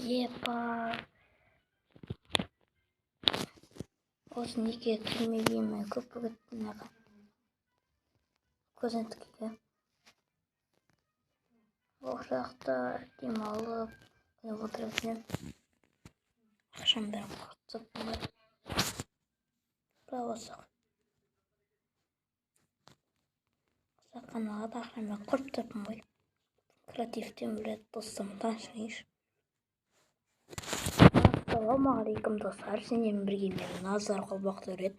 Епа. Осы неге түрмегеме көп бөгеттің аға. Көзін тікеге. Ол жақта демалып, күніп отырасың. Ақшам бәрін құртып бар. Правосақ. Сақанаға да ақшам бәрін құртып бар. Креативтен білет достым танышыңыз. Ассалаумағалейкум достар, сендермен бірге мен Назар Қолбақтырет.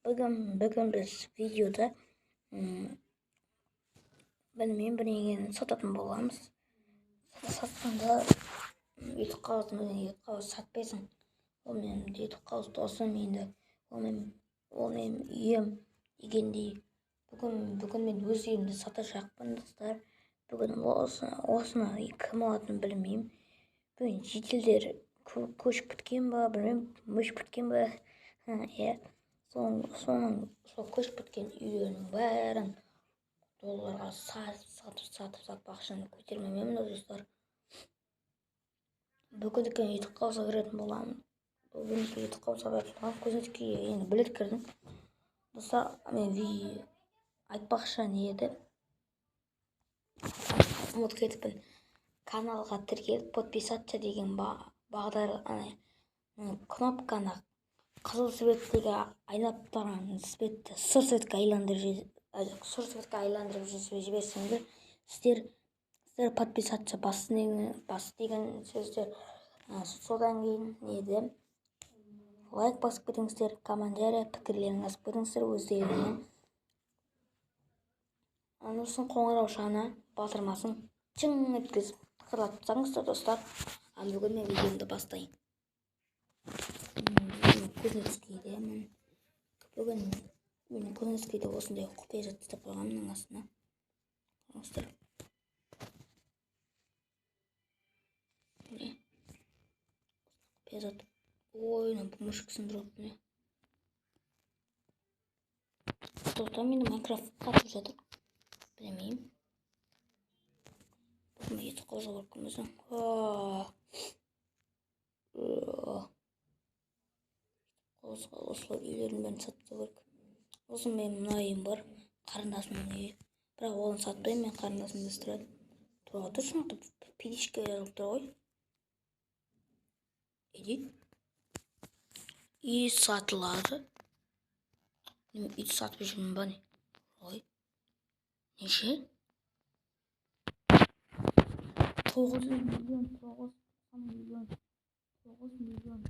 Бүгін біз видеода білмеймін бірдеңені сататын боламыз. Сатқанда ютуб қағазын сатпайсың. Ол менің ютуб қағаз досым енді. Ол менің үйім дегендей. Бүгін мен өз үйімді саташақпын достар. Бүгін осыны кім алатынын білмеймін. Бүгін шетелдер көшіп кеткен ба, білмеймін, көшіп кеткен ба. Сол көшіп кеткен үйлерінің бәрін долларға сатып ақшаны көтермеймін достар. Бүгін ютуб қағазға кіретін боламын. Көзінізге енді білет кірдім. Достар, мен айтпақшы не еді. Ұмытып кетіппін. Каналға тіркеліп подписаться деген кнопканы қызыл светтегі айнап тұрған светті сұр светке айландырып жіберсеңдер, сіздер подписаться басы деген сөздер. Содан кейін еді. Лайк басып кетіңіздер, комментария пікірлерін жазып кетіңіздер өздеріңнен. Сосын қоңырау шаны батырмасын чың еткізіп тықырлатып тастаңыздар достар. Бүгін мен видеомды бастайын. Бүгін менің Кузнецкийде осындай құпия зат істеп қойғанмын астына. Достар. Құпия зат. Ой, помощниксің дұрып не. Достар, мені Майнкрафт қатып жатыр. Білмеймін. Бүгін еті қозы көркіміздің. Осылай үйлерін бәрін сатты көрк. Осы мен мұнайым бар. Қарындасымның үйі. Бірақ оны сатпаймын, мен қарындасымды істіреді. Тұраға тұршын, пидишке жазылып тұр ғой. Едет. Үй сатылады. Үй сатып жүрмін ба не? Ой. Неше? 9 миллион. 9 миллион.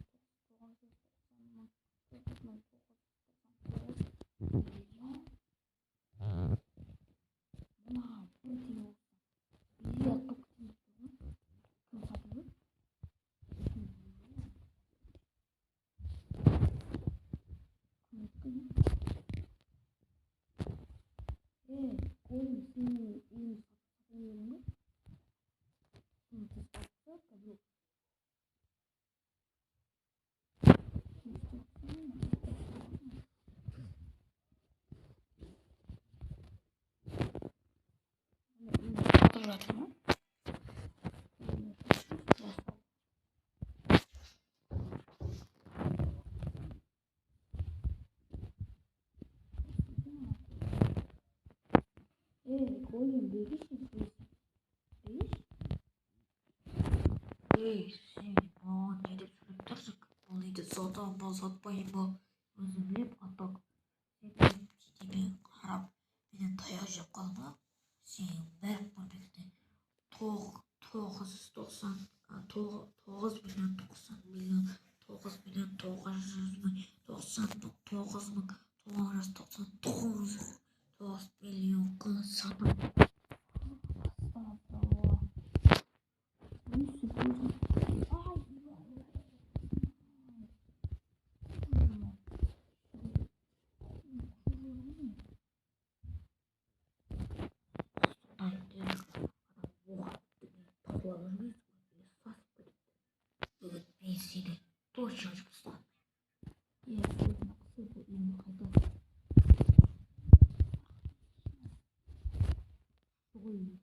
Koyun değişik. Sen bana gelip sürüp oluydu zaten bazatmayın bu. Özüm bilip atak. Sen harap beni tayacak kalma. Sen berk var bekle. 9 milyon 90 milyon 9 milyon 900 bin 99 bin 999 9 milyon kılsana. Seni точно поставлю. Я сыпу им хотел. Ой.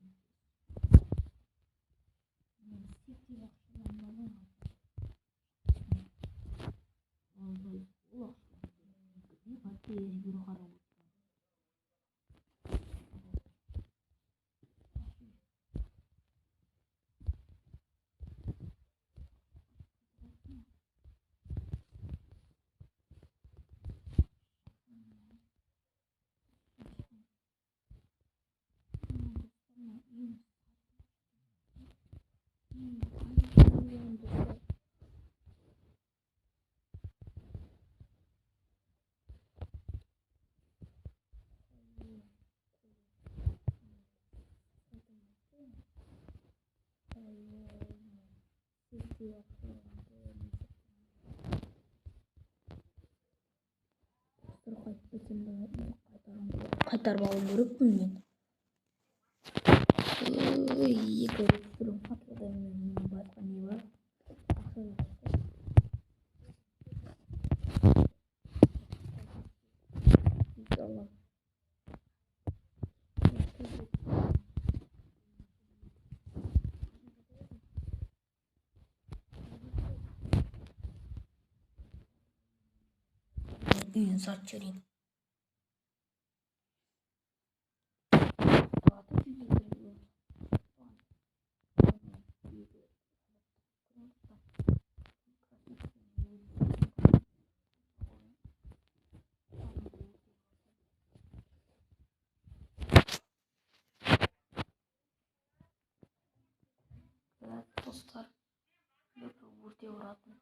Қайтарып алу керекпін мен. Екі түрім қатырда мен басқа не бар? Үйін сатып жіберейін. Достар, өрте ұратын.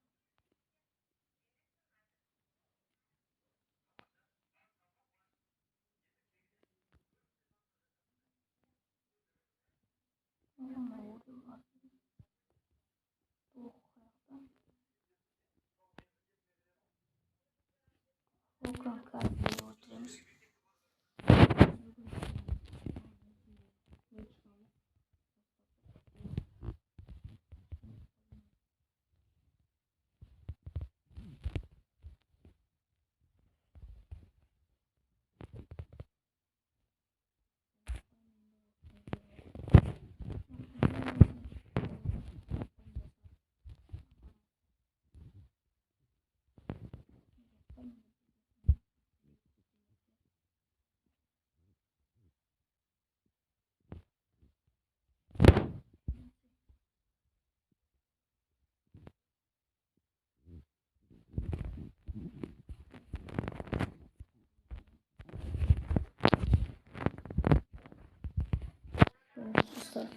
Достар,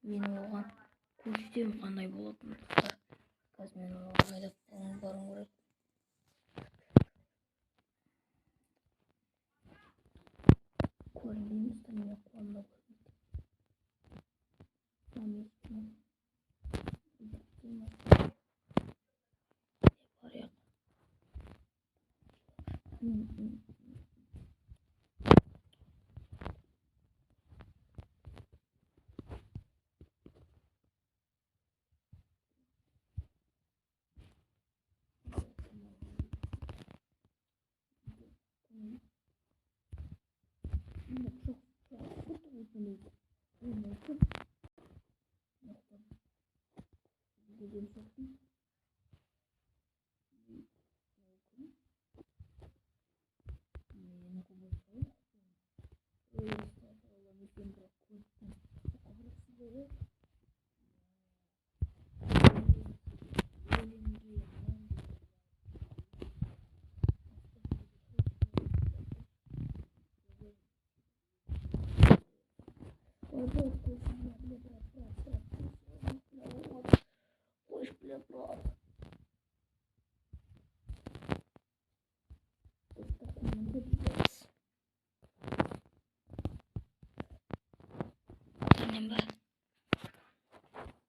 мен оған көрсетемін қандай болатынын. Достар, қазір мен оған айдап баруым керек. Көрінбейміз, мен қолымда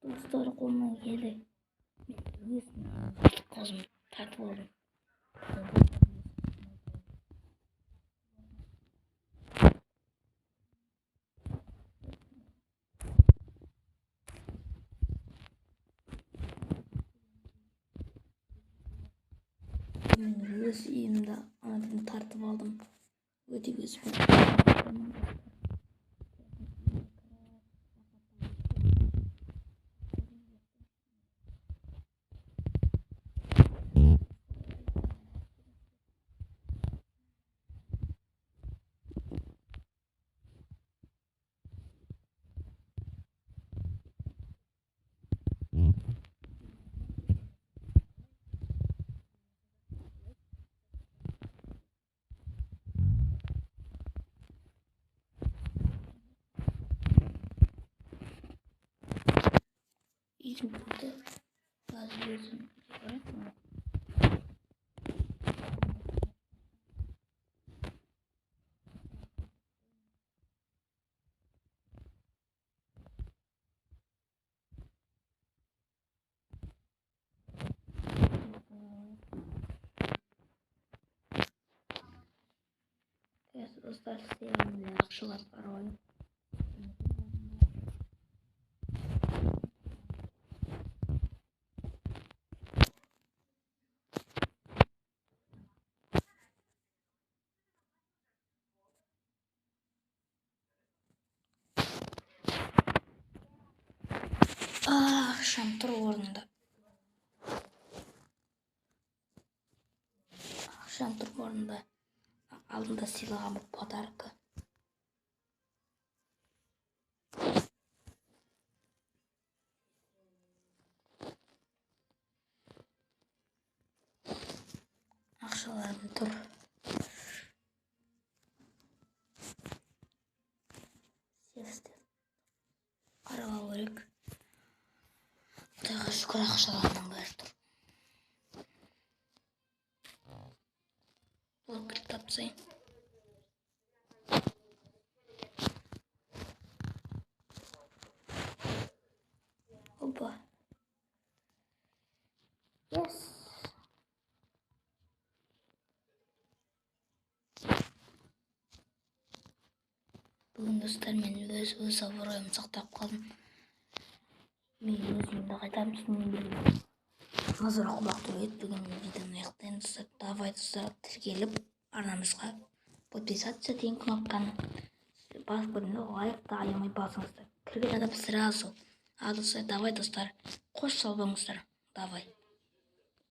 Dostlar, қолыма келді. Мен өзім тартып алдым. Мен өз үйімді анадан тартып алдым. Өте өзім. Şimdi yazıyorsun. Evet dostlar, sevimli akşamlar oyun. Akşam tur ornunda. Akşam tur ornunda. Алдында сыйлаған подарка. Ақшаларым тұр. Сестер. Қарап алу керек. Құдайға шүкір, ақшаларымның бәрі тұр. Бұл кілт тапсайын. Опа. Yes. Бүгін достар, мен өз абыройымды сақтап қалдым. Мен өзімді қайтамын, түсінен білгім. Назар құлақты өтпеген видеоны аяқтаймын достар. Давай достар, тіркеліп арнамызға подписаться деген кнопканы басып көріңдер, лайкты аямай басыңыздар. Кірген адам сразу. Достар, давай достар, қош сау болыңыздар. Давай.